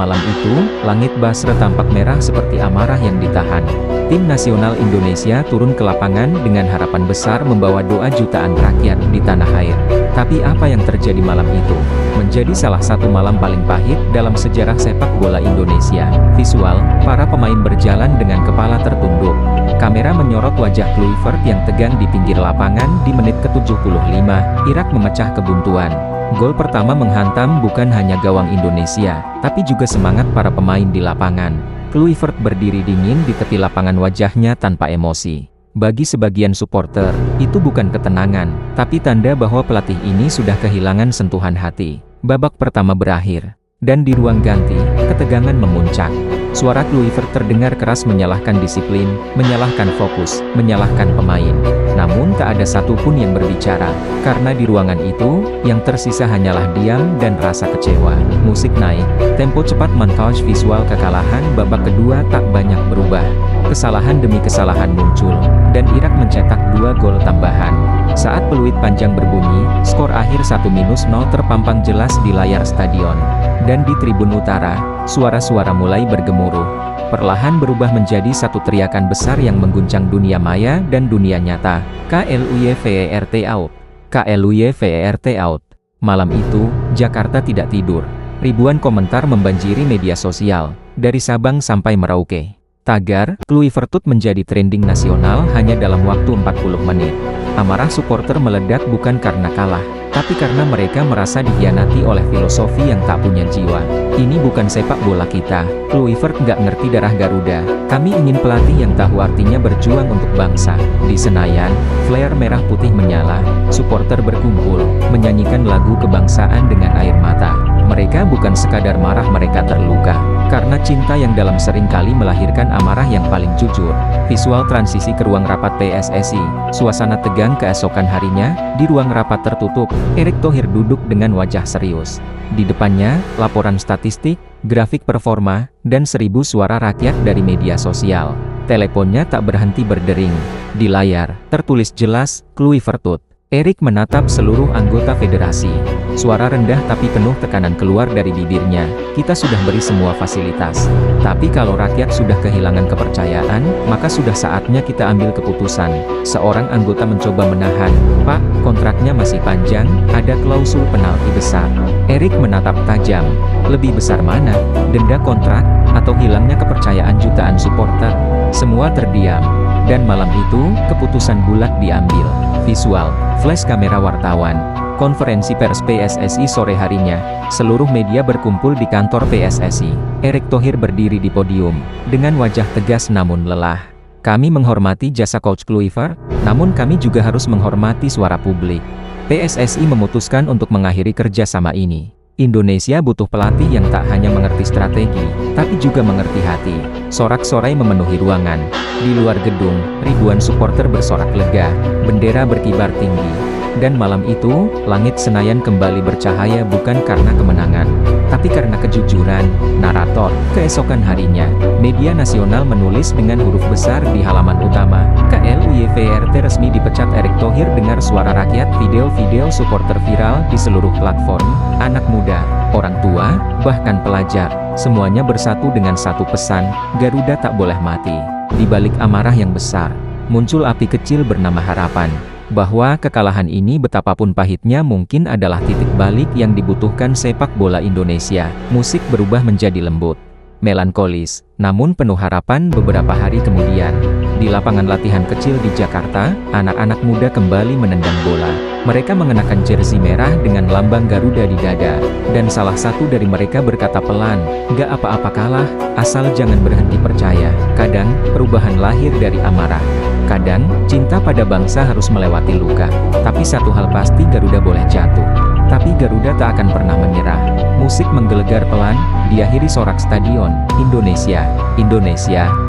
Malam itu, langit Basra tampak merah seperti amarah yang ditahan. Tim nasional Indonesia turun ke lapangan dengan harapan besar membawa doa jutaan rakyat di tanah air. Tapi apa yang terjadi malam itu? Menjadi salah satu malam paling pahit dalam sejarah sepak bola Indonesia. Visual, para pemain berjalan dengan kepala tertunduk. Kamera menyorot wajah Kluivert yang tegang di pinggir lapangan di menit ke-75, Irak memecah kebuntuan. Gol pertama menghantam bukan hanya gawang Indonesia, tapi juga semangat para pemain di lapangan. Kluivert berdiri dingin di tepi lapangan, wajahnya tanpa emosi. Bagi sebagian supporter, itu bukan ketenangan, tapi tanda bahwa pelatih ini sudah kehilangan sentuhan hati. Babak pertama berakhir, dan di ruang ganti, ketegangan memuncak. Suara Kluivert terdengar keras menyalahkan disiplin, menyalahkan fokus, menyalahkan pemain. Namun tak ada satupun yang berbicara, karena di ruangan itu, yang tersisa hanyalah diam dan rasa kecewa. Musik naik, tempo cepat, montage visual kekalahan babak kedua tak banyak berubah. Kesalahan demi kesalahan muncul, dan Irak mencetak 2 gol tambahan. Saat peluit panjang berbunyi, skor akhir 1-0 terpampang jelas di layar stadion. Dan di tribun utara, suara-suara mulai bergemuruh. Perlahan berubah menjadi satu teriakan besar yang mengguncang dunia maya dan dunia nyata. KLUIVERT out! KLUIVERT out! Malam itu, Jakarta tidak tidur. Ribuan komentar membanjiri media sosial, dari Sabang sampai Merauke. Tagar, Kluivert menjadi trending nasional hanya dalam waktu 40 menit. Amarah supporter meledak bukan karena kalah, tapi karena mereka merasa dikhianati oleh filosofi yang tak punya jiwa. Ini bukan sepak bola kita, Kluivert nggak ngerti darah Garuda. Kami ingin pelatih yang tahu artinya berjuang untuk bangsa. Di Senayan, flare merah putih menyala, supporter berkumpul, menyanyikan lagu kebangsaan dengan air mata. Mereka bukan sekadar marah, mereka terluka. Karena cinta yang dalam seringkali melahirkan amarah yang paling jujur. Visual transisi ke ruang rapat PSSI, suasana tegang keesokan harinya, di ruang rapat tertutup, Erick Thohir duduk dengan wajah serius. Di depannya, laporan statistik, grafik performa, dan 1000 suara rakyat dari media sosial. Teleponnya tak berhenti berdering. Di layar, tertulis jelas, Kluivert out. Erick menatap seluruh anggota federasi. Suara rendah tapi penuh tekanan keluar dari bibirnya. Kita sudah beri semua fasilitas. Tapi kalau rakyat sudah kehilangan kepercayaan, maka sudah saatnya kita ambil keputusan. Seorang anggota mencoba menahan. Pak, kontraknya masih panjang, ada klausul penalti besar. Erick menatap tajam. Lebih besar mana? Denda kontrak, atau hilangnya kepercayaan jutaan supporter? Semua terdiam. Dan malam itu, keputusan bulat diambil. Visual, flash kamera wartawan. Konferensi pers PSSI sore harinya, seluruh media berkumpul di kantor PSSI. Erick Thohir berdiri di podium, dengan wajah tegas namun lelah. Kami menghormati jasa Coach Kluivert, namun kami juga harus menghormati suara publik. PSSI memutuskan untuk mengakhiri kerjasama ini. Indonesia butuh pelatih yang tak hanya mengerti strategi, tapi juga mengerti hati. Sorak-sorai memenuhi ruangan. Di luar gedung, ribuan supporter bersorak lega, bendera berkibar tinggi. Dan malam itu, langit Senayan kembali bercahaya bukan karena kemenangan, tapi karena kejujuran narator. Keesokan harinya, media nasional menulis dengan huruf besar di halaman utama, KLUIVERT resmi dipecat Erick Thohir. Dengar suara rakyat. Video-video supporter viral di seluruh platform. Anak muda, orang tua, bahkan pelajar, semuanya bersatu dengan satu pesan, Garuda tak boleh mati. Di balik amarah yang besar, muncul api kecil bernama harapan. Bahwa kekalahan ini betapapun pahitnya mungkin adalah titik balik yang dibutuhkan sepak bola Indonesia. Musik berubah menjadi lembut, melankolis, namun penuh harapan. Beberapa hari kemudian, di lapangan latihan kecil di Jakarta, anak-anak muda kembali menendang bola. Mereka mengenakan jersey merah dengan lambang Garuda di dada, dan salah satu dari mereka berkata pelan, "Gak apa-apa kalah, asal jangan berhenti percaya." Kadang, perubahan lahir dari amarah. Kadang, cinta pada bangsa harus melewati luka. Tapi satu hal pasti, Garuda boleh jatuh, tapi Garuda tak akan pernah menyerah. Musik menggelegar pelan, diakhiri sorak stadion. Indonesia, Indonesia.